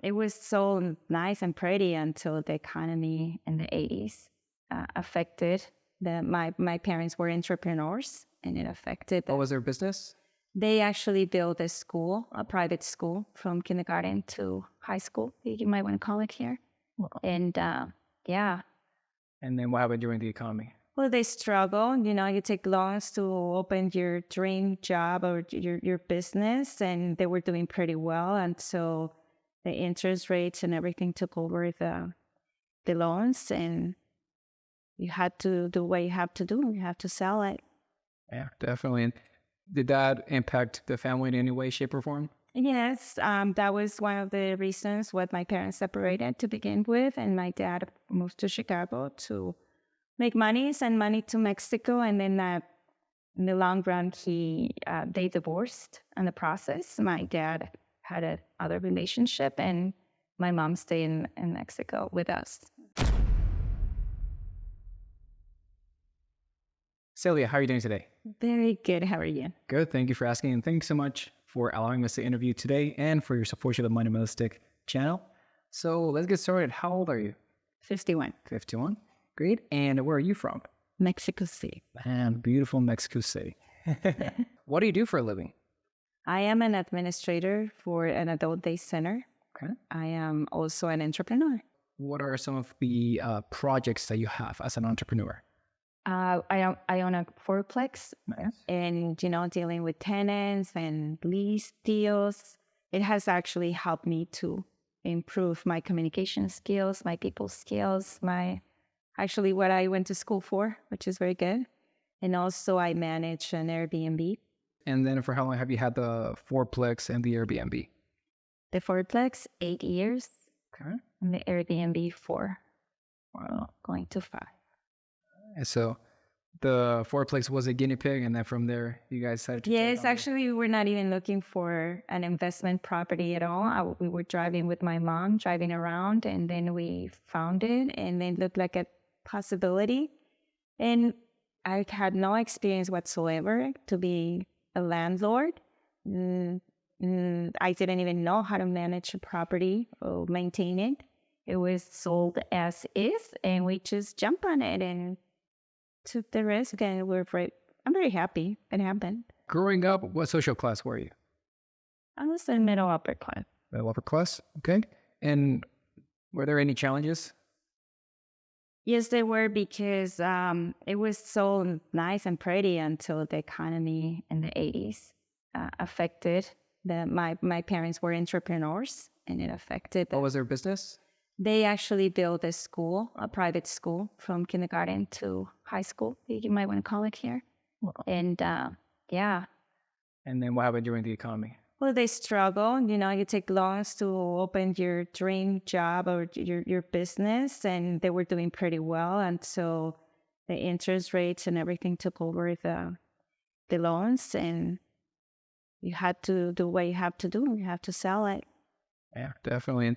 It was so nice and pretty until the economy in the 80s affected my parents were entrepreneurs, and it affected What was their business? They actually built a school, a private school from kindergarten to high school, you might want to call it here. Wow. And yeah. And then what happened during the economy? Well, they struggle. You take loans to open your dream job or your business, and they were doing pretty well. And so the interest rates and everything took over the loans, and you had to do what you have to do. You have to sell it. Yeah, definitely. And did that impact the family in any way, shape, or form? Yes, that was one of the reasons why my parents separated to begin with, and my dad moved to Chicago to make money, send money to Mexico, and then in the long run, they divorced in the process. My dad had another relationship, and my mom stayed in Mexico with us. Silvia, how are you doing today? Very good. How are you? Good. Thank you for asking. And thanks so much for allowing us to interview today and for your support to the Moneymalistic channel. So let's get started. How old are you? 51. 51. Great. And where are you from? Mexico City. Man, beautiful Mexico City. What do you do for a living? I am an administrator for an adult day center. Okay. I am also an entrepreneur. What are some of the projects that you have as an entrepreneur? I own a fourplex. Nice. And, dealing with tenants and lease deals, it has actually helped me to improve my communication skills, my people skills, actually what I went to school for, which is very good. And also I manage an Airbnb. And then for how long have you had the fourplex and the Airbnb? The fourplex, 8 years. Okay. And the Airbnb, 4. Wow. Going to 5. And so the fourplex was a guinea pig, and then from there, you guys decided to... Yes, actually, we were not even looking for an investment property at all. We were driving with my mom, driving around, and then we found it, and it looked like a possibility. And I had no experience whatsoever to be a landlord. I didn't even know how to manage a property or maintain it. It was sold as is, and we just jumped on it and took the risk, and I'm very happy it happened. Growing up, what social class were you? I was in middle upper class. Middle upper class, okay. And were there any challenges? Yes, there were, because it was so nice and pretty until the economy in the 80s affected my parents were entrepreneurs, and it affected. What was their business? They actually built a school, a private school from kindergarten to high school, you might want to call it here. Wow. And yeah. And then what happened during the economy? Well, they struggle. You take loans to open your dream job or your business, and they were doing pretty well. And so the interest rates and everything took over the loans, and you had to do what you have to do. You have to sell it. Yeah, definitely. And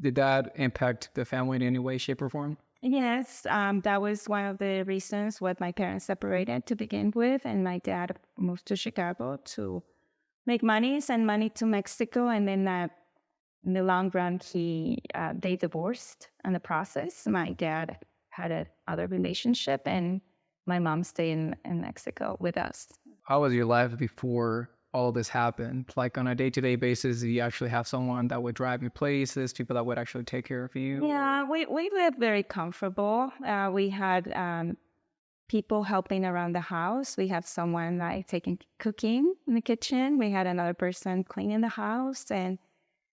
did that impact the family in any way, shape, or form? Yes, that was one of the reasons why my parents separated to begin with, and my dad moved to Chicago to make money, send money to Mexico, and then in the long run, they divorced in the process. My dad had another relationship, and my mom stayed in Mexico with us. How was your life before all this happened? Like on a day-to-day basis, do you actually have someone that would drive you places, people that would actually take care of you? Yeah, we lived very comfortable. We had people helping around the house. We had someone cooking in the kitchen. We had another person cleaning the house and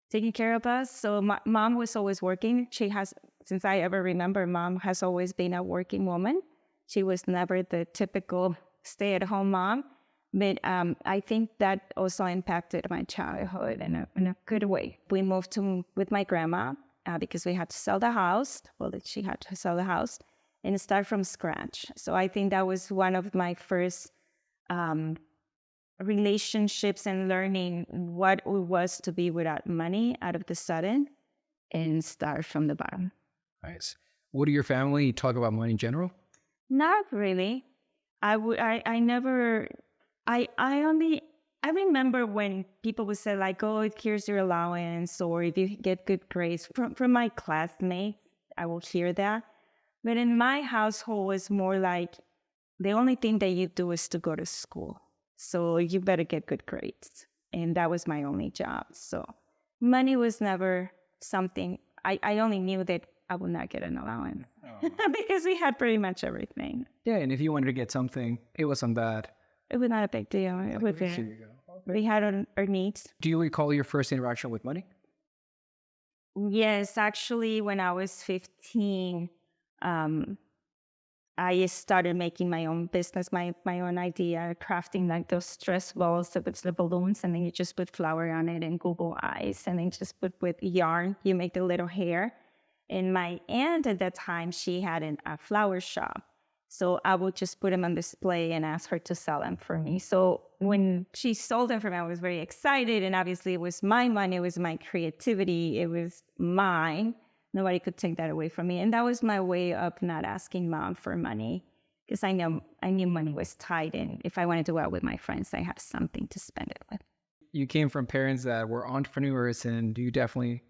taking care of us. So my mom was always working. Since I ever remember, mom has always been a working woman. She was never the typical stay-at-home mom. But I think that also impacted my childhood in a good way. We moved with my grandma because we had to sell the house. Well, she had to sell the house and start from scratch. So I think that was one of my first relationships and learning what it was to be without money out of the sudden and start from the bottom. Nice. What do your family talk about money in general? Not really. I I remember when people would say like, oh, here's your allowance, or if you get good grades from my classmates, I will hear that. But in my household, it's more like the only thing that you do is to go to school. So you better get good grades. And that was my only job. So money was never something. I only knew that I would not get an allowance because we had pretty much everything. Yeah, and if you wanted to get something, it wasn't bad. It was not a big deal. It was Here you go. Okay. We had our needs. Do you recall your first interaction with money? Yes, actually, when I was 15, I started making my own business, my own idea, crafting like those stress balls with the balloons, and then you just put flour on it and Google eyes, and then just put with yarn, you make the little hair. And my aunt at that time, she had a flower shop. So I would just put them on display and ask her to sell them for me. So when she sold them for me, I was very excited. And obviously it was my money, it was my creativity, it was mine. Nobody could take that away from me. And that was my way of not asking mom for money, because I knew money was tight. And if I wanted to go out with my friends, I had something to spend it with. You came from parents that were entrepreneurs, and you definitely,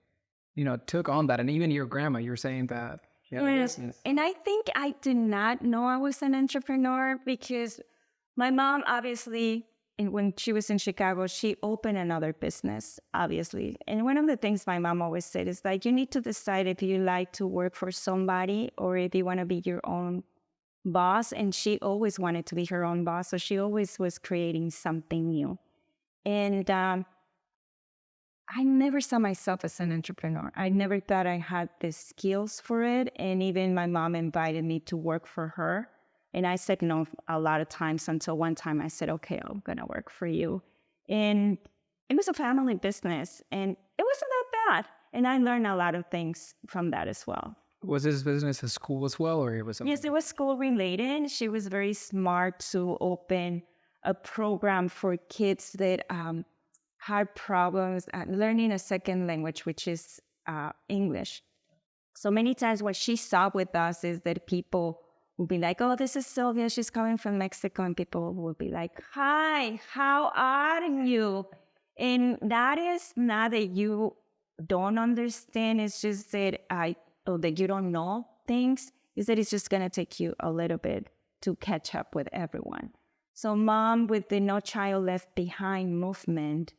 took on that. And even your grandma, you were saying that. Yes. And I think I did not know I was an entrepreneur, because my mom, obviously, when she was in Chicago, she opened another business, obviously. And one of the things my mom always said is like, you need to decide if you like to work for somebody or if you want to be your own boss. And she always wanted to be her own boss. So she always was creating something new. And I never saw myself as an entrepreneur. I never thought I had the skills for it. And even my mom invited me to work for her. And I said no a lot of times, until one time I said, okay, I'm going to work for you. And it was a family business, and it wasn't that bad. And I learned a lot of things from that as well. Was this business a school as well, or it was something? Yes, it was school related. She was very smart to open a program for kids that had problems learning a second language, which is English. So many times what she saw with us is that people would be like, oh, this is Silvia, she's coming from Mexico. And people would be like, hi, how are you? And that is not that you don't understand. It's just that that you don't know things. Is that it's just going to take you a little bit to catch up with everyone. So mom, with the No Child Left Behind movement,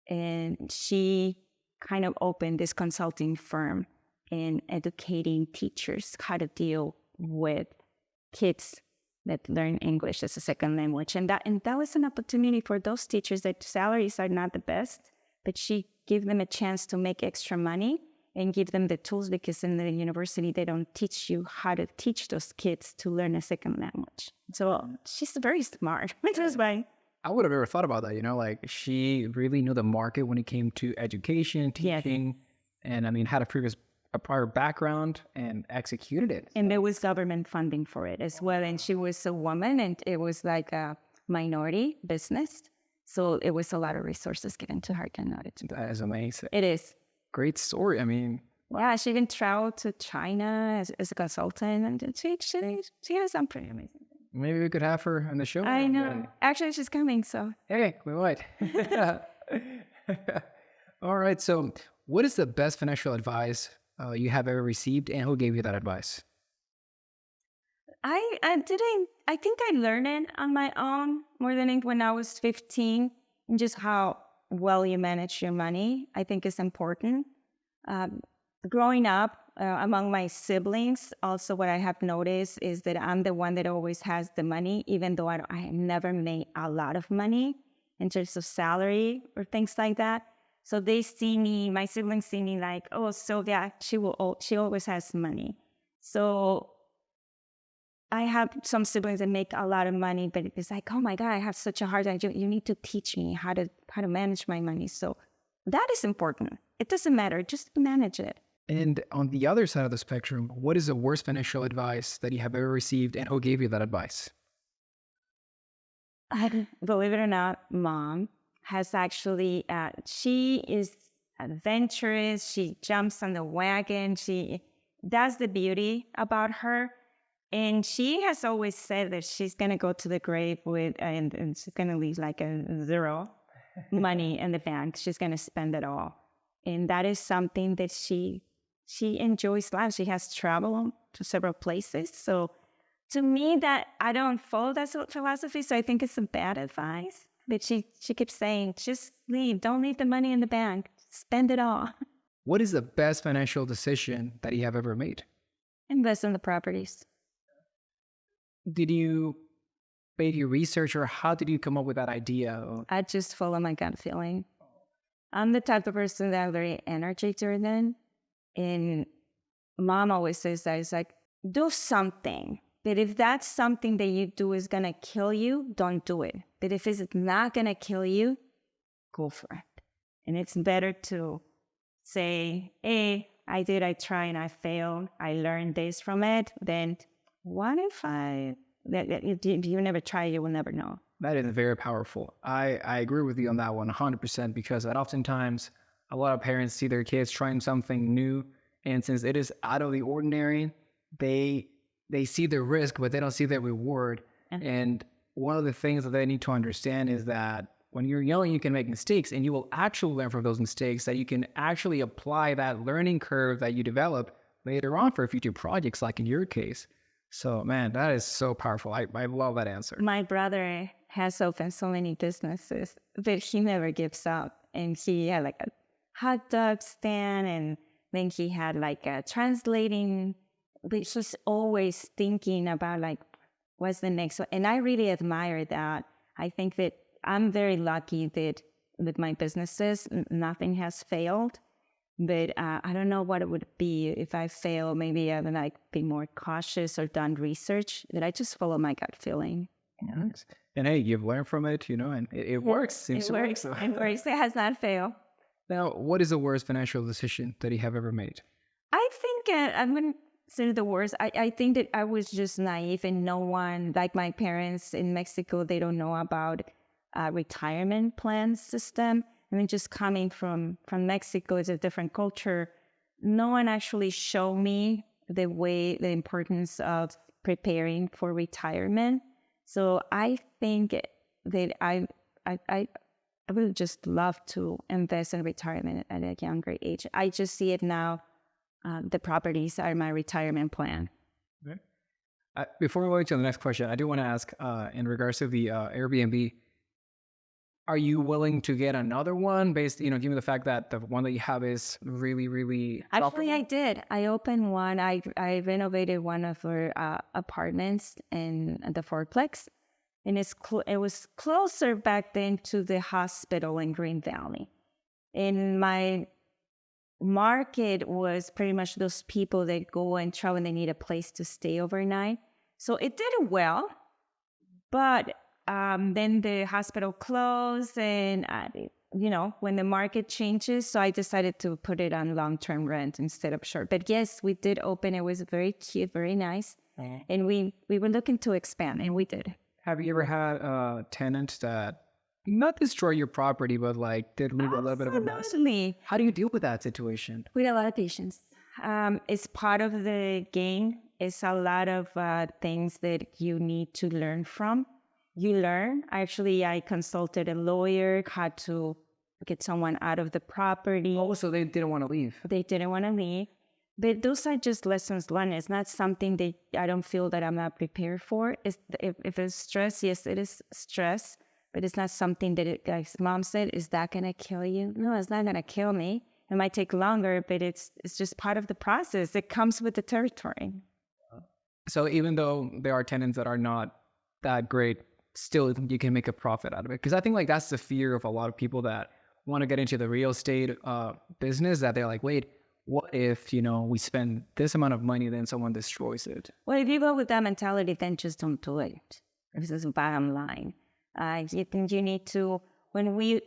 and she kind of opened this consulting firm in educating teachers how to deal with kids that learn English as a second language. And that was an opportunity for those teachers that salaries are not the best, but she gave them a chance to make extra money and give them the tools, because in the university, they don't teach you how to teach those kids to learn a second language. So she's very smart, which was why. I would have never thought about that, like she really knew the market when it came to education, teaching, and had a prior background and executed it. And there was government funding for it as well. And she was a woman, and it was like a minority business. So it was a lot of resources given to her in order to do it. That is amazing. It is. Great story. Yeah, she even traveled to China as a consultant, and she has some pretty amazing things. Maybe we could have her on the show. I know. Actually, she's coming, so. Hey, we might. All right. So what is the best financial advice you have ever received, and who gave you that advice? I think I learned it on my own more than when I was 15, and just how well you manage your money, I think is important. Growing up among my siblings, also what I have noticed is that I'm the one that always has the money, even though I have never made a lot of money in terms of salary or things like that. So they see me, my siblings see me like, oh, Silvia, she always has money. So I have some siblings that make a lot of money, but it's like, oh my God, I have such a hard time. You need to teach me how to manage my money. So that is important. It doesn't matter, just manage it. And on the other side of the spectrum, what is the worst financial advice that you have ever received, and who gave you that advice? Believe it or not, mom has actually, she is adventurous. She jumps on the wagon. That's the beauty about her. And she has always said that she's going to go to the grave with, and she's going to leave like a 0. money in the bank. She's going to spend it all. And that is something that she enjoys life. She has traveled to several places. So to me, that I don't follow that philosophy. So I think it's some bad advice. But she keeps saying, just leave. Don't leave the money in the bank. Spend it all. What is the best financial decision that you have ever made? Invest in the properties. Did you make your research, or how did you come up with that idea? I just follow my gut feeling. I'm the type of person that I'm very energy driven. And mom always says that, it's like, do something. But if that's something that you do is going to kill you, don't do it. But if it's not going to kill you, go for it. And it's better to say, hey, I tried and I failed. I learned this from it. Then what if if you never try, you will never know. That is very powerful. I agree with you on that one 100%, because that oftentimes a lot of parents see their kids trying something new, and since it is out of the ordinary, they see the risk, but they don't see the reward. And one of the things that they need to understand is that when you're young, you can make mistakes, and you will actually learn from those mistakes, that you can actually apply that learning curve that you develop later on for future projects, like in your case. So, man, that is so powerful. I love that answer. My brother has opened so many businesses, but he never gives up. And he had like a hot dog stand, and then he had like a translating, but just always thinking about like, what's the next one? And I really admire that. I think that I'm very lucky that with my businesses, nothing has failed. But I don't know what it would be if I fail. Maybe I would like be more cautious or done research. That I just follow my gut feeling. Nice. And hey, you've learned from it, and it works. It works. It works. It has not failed. Now, what is the worst financial decision that you have ever made? I think I wouldn't say the worst. I think that I was just naive, and no one, like my parents in Mexico, they don't know about retirement plan system. I mean, just coming from Mexico, it's a different culture. No one actually showed me the importance of preparing for retirement. So I think that I would just love to invest in retirement at a younger age. I just see it now. The properties are my retirement plan. Okay. Before we go to the next question, I do want to ask in regards to the Airbnb. Are you willing to get another one based, given the fact that the one that you have is really, really Actually, I did. I opened one. I renovated one of our apartments in the fourplex, and it was closer back then to the hospital in Green Valley. And my market was pretty much those people that go and travel and they need a place to stay overnight. So it did well, but then the hospital closed, and when the market changes, so I decided to put it on long-term rent instead of short. But yes, we did open. It was very cute, very nice, and we were looking to expand, and we did. Have you ever had tenants that not destroy your property, but like did leave a little bit of a mess? Absolutely. How do you deal with that situation? With a lot of patience. It's part of the game. It's a lot of things that you need to learn from. You learn. Actually, I consulted a lawyer, had to get someone out of the property. Oh, so they didn't want to leave. They didn't want to leave. But those are just lessons learned. It's not something that I don't feel that I'm not prepared for. If it's stress, yes, it is stress. But it's not something that, like mom said, is that going to kill you? No, it's not going to kill me. It might take longer, but it's just part of the process. It comes with the territory. So even though there are tenants that are not that great, still you can make a profit out of it. Because I think like that's the fear of a lot of people that want to get into the real estate business, that they're like, wait, what if, we spend this amount of money, then someone destroys it? Well, if you go with that mentality, then just don't do it. This is the bottom line. You think you need to, when we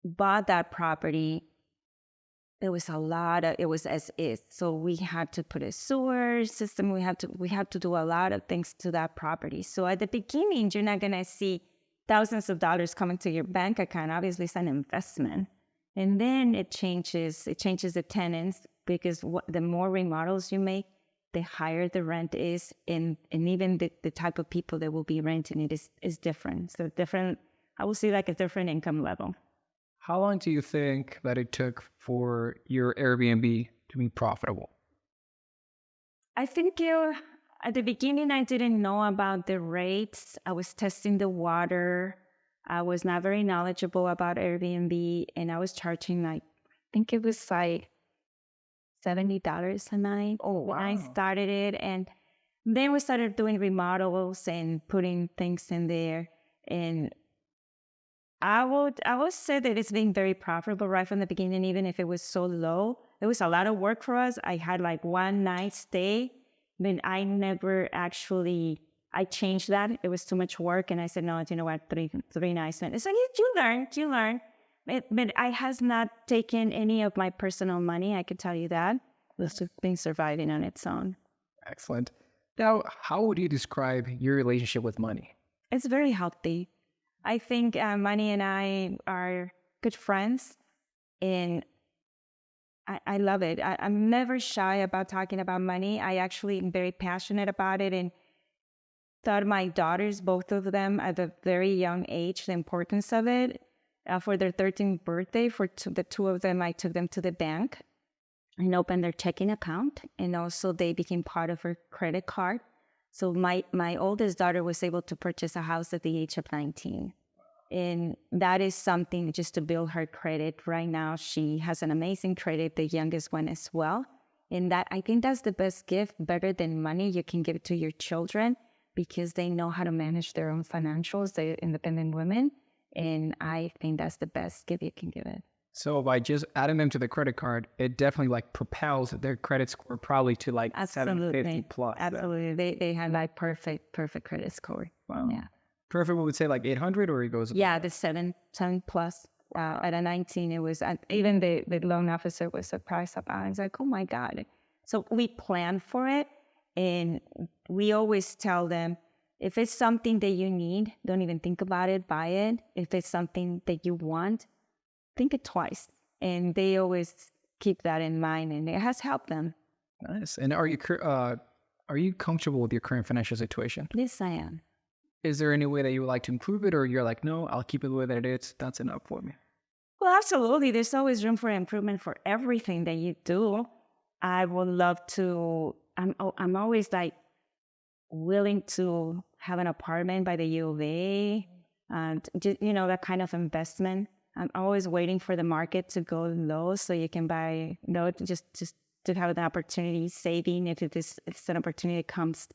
bought that property, it was as is. So we had to put a sewer system. We had to do a lot of things to that property. So at the beginning, you're not going to see thousands of dollars coming to your bank account. Obviously, it's an investment. And then it changes the tenants, because the more remodels you make, the higher the rent is. And even the type of people that will be renting it is different. So different I will see like a different income level. How long do you think that it took for your Airbnb to be profitable? I think at the beginning, I didn't know about the rates. I was testing the water. I was not very knowledgeable about Airbnb, and I was charging like, I think it was like $70 a night. Oh, When I wow. started it, and then we started doing remodels and putting things in there. And I would say that it's been very profitable right from the beginning, even if it was so low. It was a lot of work for us. I had like one night stay, but I never actually I changed that. It was too much work, and I said, no, you know what, three nights. And so you learn. But I has not taken any of my personal money. I could tell you that. It's been surviving on its own. Excellent. Now, how would you describe your relationship with money? It's very healthy. I think Money and I are good friends, and I love it. I'm never shy about talking about money. I actually am very passionate about it, and taught my daughters, both of them, at a very young age, the importance of it. For their 13th birthday, the two of them, I took them to the bank and opened their checking account, and also they became part of her credit card. So my oldest daughter was able to purchase a house at the age of 19. And that is something just to build her credit. Right now, she has an amazing credit, the youngest one as well. And that, I think that's the best gift, better than money you can give to your children, because they know how to manage their own financials. They're independent women. And I think that's the best gift you can give it. So by just adding them to the credit card, it definitely like propels their credit score probably to like 750 plus. Absolutely. They have like perfect credit score. Wow. Yeah. Perfect, we would say like 800, or it goes? Yeah, the 7 plus. At a 19, it was, even the loan officer was surprised about it. He's like, oh my God. So we plan for it. And we always tell them, if it's something that you need, don't even think about it, buy it. If it's something that you want, think it twice. And they always keep that in mind, and it has helped them. Nice. And are you comfortable with your current financial situation? Yes, I am. Is there any way that you would like to improve it, or you're like, no, I'll keep it the way that it is. That's enough for me. Well, absolutely. There's always room for improvement for everything that you do. I would love to, I'm always like willing to have an apartment by the U of A, and just, that kind of investment. I'm always waiting for the market to go low so you can buy, just to have an opportunity, saving if it's an opportunity that comes,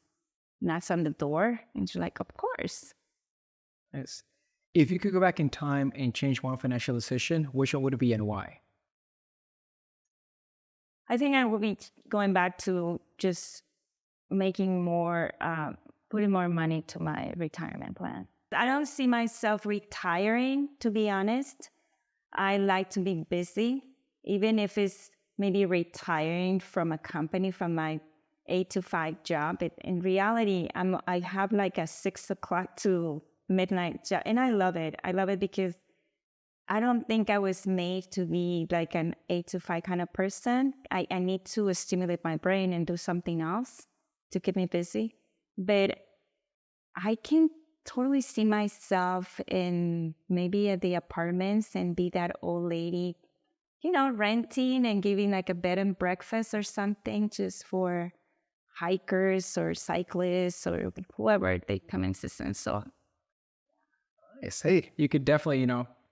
knocks on the door, and you're like, of course. Nice. If you could go back in time and change one financial decision, which one would it be and why? I think I will be going back to just making more, putting more money to my retirement plan. I don't see myself retiring, to be honest. I like to be busy, even if it's maybe retiring from a company, from my 8 to 5 job. In reality, I have like a 6 o'clock to midnight job, and I love it. I love it because I don't think I was made to be like an 8 to 5 kind of person. I need to stimulate my brain and do something else to keep me busy. But I can totally see myself in maybe at the apartments and be that old lady, renting and giving like a bed and breakfast or something just for hikers or cyclists or whoever they come in season. So I say you could definitely,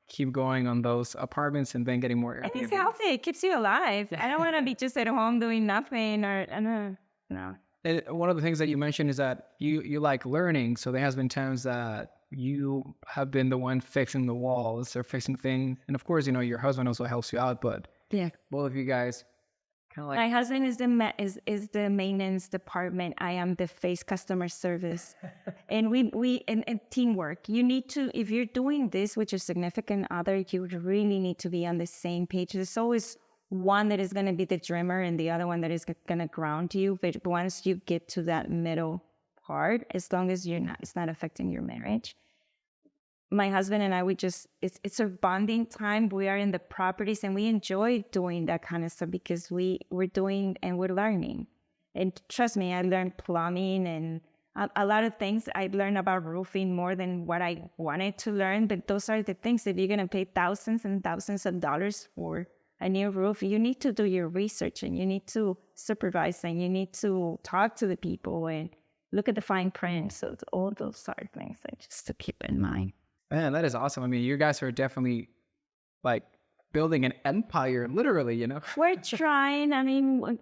keep going on those apartments and then getting more. And it's healthy. It keeps you alive. I don't want to be just at home doing nothing or no. And one of the things that you mentioned is that you like learning. So there has been times that you have been the one fixing the walls or fixing things. And of course, your husband also helps you out, but yeah, both of you guys kind of like. My husband is the maintenance department. I am the face customer service. And we teamwork. You need to, if you're doing this with your significant other, you really need to be on the same page. There's always one that is going to be the dreamer and the other one that is going to ground you. But once you get to that middle part, as long as it's not affecting your marriage. My husband and I, it's a bonding time. We are in the properties and we enjoy doing that kind of stuff because we're doing and we're learning. And trust me, I learned plumbing and A lot of things I learned about roofing more than what I wanted to learn, but those are the things. If you're going to pay thousands and thousands of dollars for a new roof, you need to do your research and you need to supervise and you need to talk to the people and look at the fine print. So all those are things that just to keep in mind. Man, that is awesome. I mean, you guys are definitely like building an empire, literally, you know? We're trying. I mean,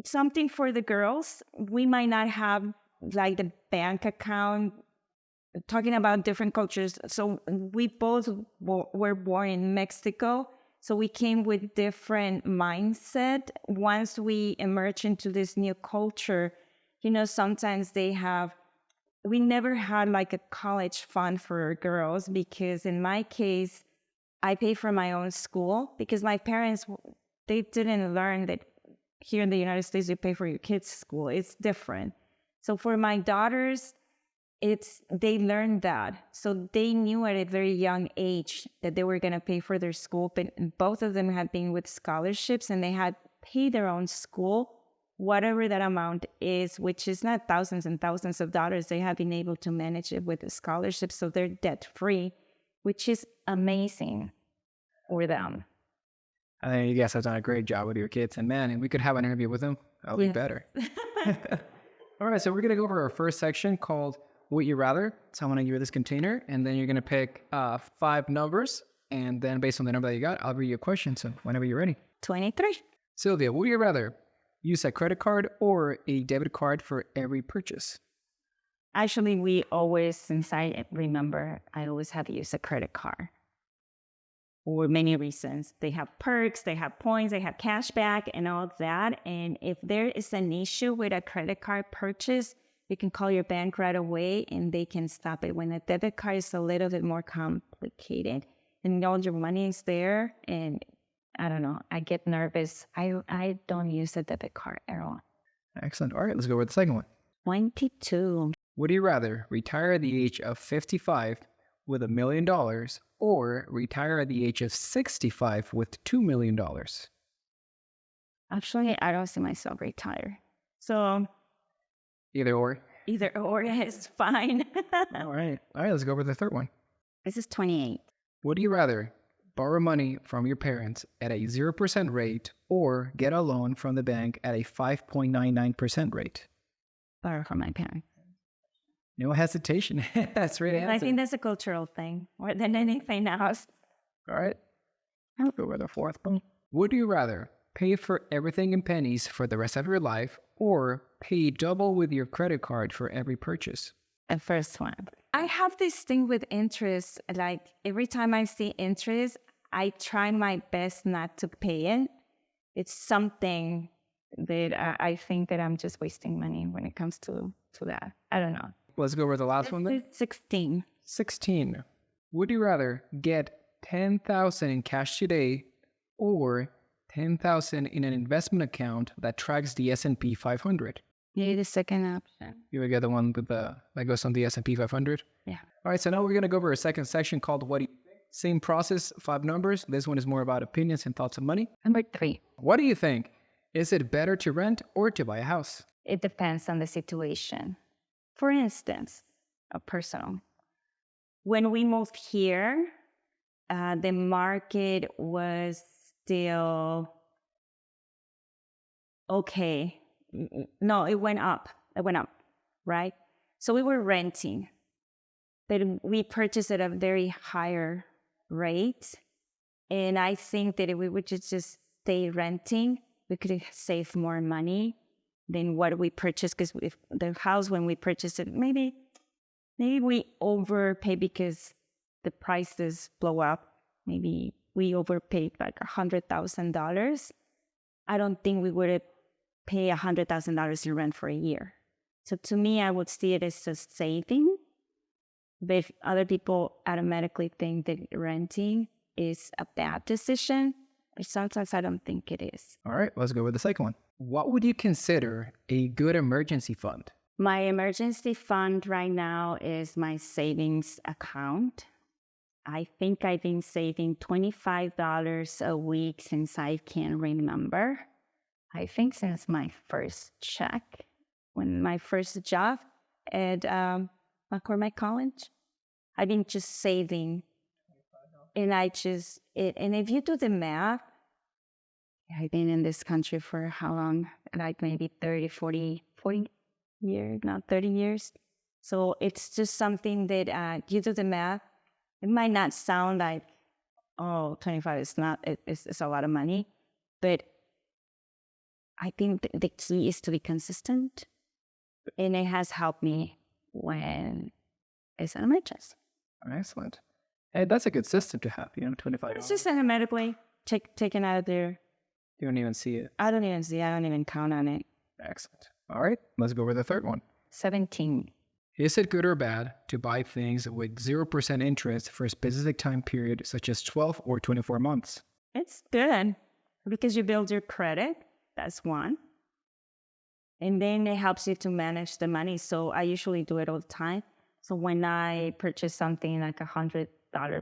something for the girls. We might not have like the bank account, talking about different cultures. So we both were born in Mexico. So we came with different mindset. Once we emerge into this new culture, you know, sometimes we never had like a college fund for girls, because in my case, I pay for my own school because my parents, they didn't learn that here in the United States, you pay for your kids' school. It's different. So for my daughters, they learned that. So they knew at a very young age that they were going to pay for their school. But both of them had been with scholarships and they had paid their own school, whatever that amount is, which is not thousands and thousands of dollars. They have been able to manage it with the scholarship. So they're debt free, which is amazing for them. I think you guys have done a great job with your kids. And man, if we could have an interview with them, that'll be better. All right, so we're going to go over our first section called Would You Rather. So I'm going to give you this container, and then you're going to pick 5 numbers. And then based on the number that you got, I'll read you a question. So whenever you're ready. 23. Silvia, would you rather use a credit card or a debit card for every purchase? Actually, we always, since I remember, I always have used a credit card. For many reasons. They have perks, they have points, they have cash back and all of that. And if there is an issue with a credit card purchase, you can call your bank right away and they can stop it. When a debit card is a little bit more complicated and all your money is there, and I don't know, I get nervous. I don't use a debit card at all. Excellent. All right, let's go with the second one. 22. Would you rather retire at the age of 55 with $1 million or retire at the age of 65 with $2 million? Actually, I don't see myself retire. So Either or is fine. All right, let's go over the third one. This is 28. Would you rather borrow money from your parents at a 0% rate or get a loan from the bank at a 5.99% rate? Borrow from my parents. No hesitation. That's right. I think that's a cultural thing more than anything else. All right. I'll go with the fourth one. Would you rather pay for everything in pennies for the rest of your life or pay double with your credit card for every purchase? The first one. I have this thing with interest. Like every time I see interest, I try my best not to pay it. It's something that I think that I'm just wasting money when it comes to that. I don't know. Let's go over the last one then. 16. 16. Would you rather get $10,000 in cash today or $10,000 in an investment account that tracks the S&P 500? Yeah, the second option. You would get the one with that goes on the S&P 500? Yeah. All right, so now we're going to go over a second section called What Do You Think? Same process, 5 numbers. This one is more about opinions and thoughts on money. Number 3. What do you think? Is it better to rent or to buy a house? It depends on the situation. For instance, a personal. When we moved here, the market was still okay. No, it went up. Right? So we were renting, but we purchased at a very higher rate. And I think that if we would just stay renting, we could save more money than what we purchased. Because if the house, when we purchased it, maybe we overpay because the prices blow up. Maybe we overpaid like $100,000. I don't think we would pay $100,000 in rent for a year. So to me, I would see it as a saving. But if other people automatically think that renting is a bad decision, sometimes I don't think it is. All right, let's go with the second one. What would you consider a good emergency fund? My emergency fund right now is my savings account. I think I've been saving $25 a week since I can remember. I think since my first check, when my first job, at McCormick College. I've been just saving. And and if you do the math, I've been in this country for how long? Like maybe 30, 40 years, not 30 years. So it's just something that you do the math. It might not sound like, oh, 25 is not, it's a lot of money. But I think the key is to be consistent. And it has helped me when it's on my chest. Excellent. Hey, that's a good system to have, $25. It's just automatically taken out of there. You don't even see it. I don't even count on it. Excellent. All right, let's go over the third one. 17. Is it good or bad to buy things with 0% interest for a specific time period, such as 12 or 24 months? It's good because you build your credit. That's one. And then it helps you to manage the money. So I usually do it all the time. So when I purchase something like $100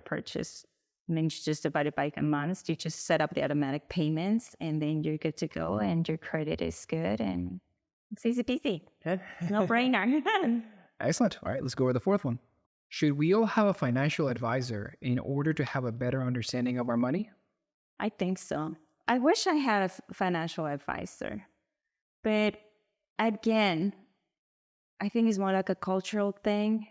purchase, and then you just divide it by a month, you just set up the automatic payments and then you're good to go and your credit is good and it's easy peasy. No brainer. Excellent. All right, let's go over the fourth one. Should we all have a financial advisor in order to have a better understanding of our money? I think so. I wish I had a financial advisor. But again, I think it's more like a cultural thing.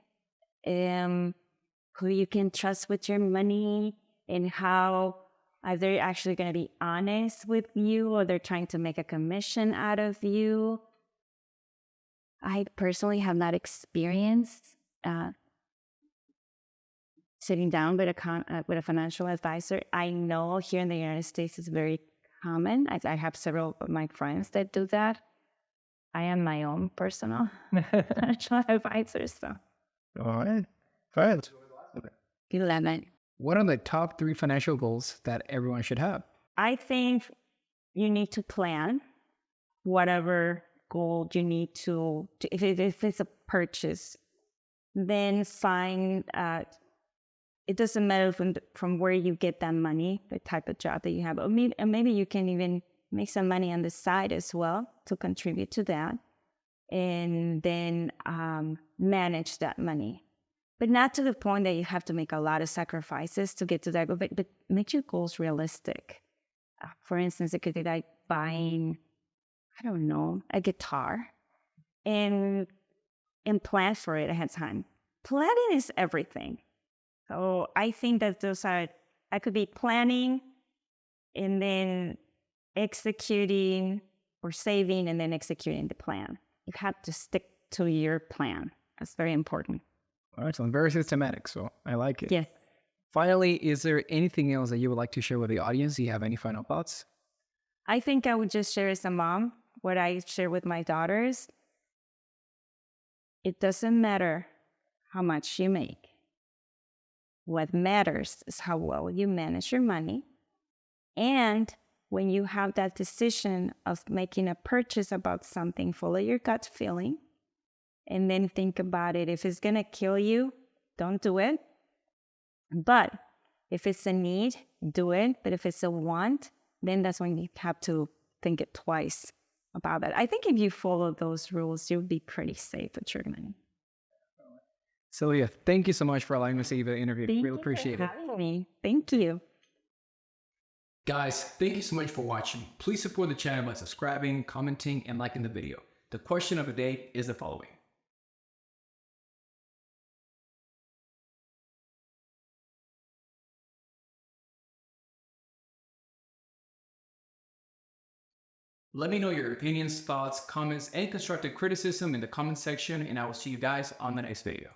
Who you can trust with your money and how are they actually going to be honest with you or they're trying to make a commission out of you. I personally have not experienced sitting down with a financial advisor. I know here in the United States it's very common. I have several of my friends that do that. I am my own personal financial advisor. So. All right. All right. 11. What are the top 3 financial goals that everyone should have? I think you need to plan whatever goal you need to if it's a purchase, then find, it doesn't matter from where you get that money, the type of job that you have. Or maybe you can even make some money on the side as well to contribute to that. And then manage that money. But not to the point that you have to make a lot of sacrifices to get to that goal, but make your goals realistic. For instance, it could be like buying, I don't know, a guitar and plan for it ahead of time. Planning is everything. So I think that I could be planning and then executing or saving and then executing the plan. You have to stick to your plan. That's very important. All right, so very systematic, so I like it. Yes. Finally, is there anything else that you would like to share with the audience? Do you have any final thoughts? I think I would just share as a mom what I share with my daughters. It doesn't matter how much you make. What matters is how well you manage your money. And when you have that decision of making a purchase about something, follow your gut feeling. And then think about it. If it's going to kill you, don't do it. But if it's a need, do it. But if it's a want, then that's when you have to think it twice about that. I think if you follow those rules, you'll be pretty safe with your money. Silvia, thank you so much for allowing me to see the interview. Really appreciate it. Having me. Thank you. Guys, thank you so much for watching. Please support the channel by subscribing, commenting, and liking the video. The question of the day is the following. Let me know your opinions, thoughts, comments, and constructive criticism in the comment section, and I will see you guys on the next video.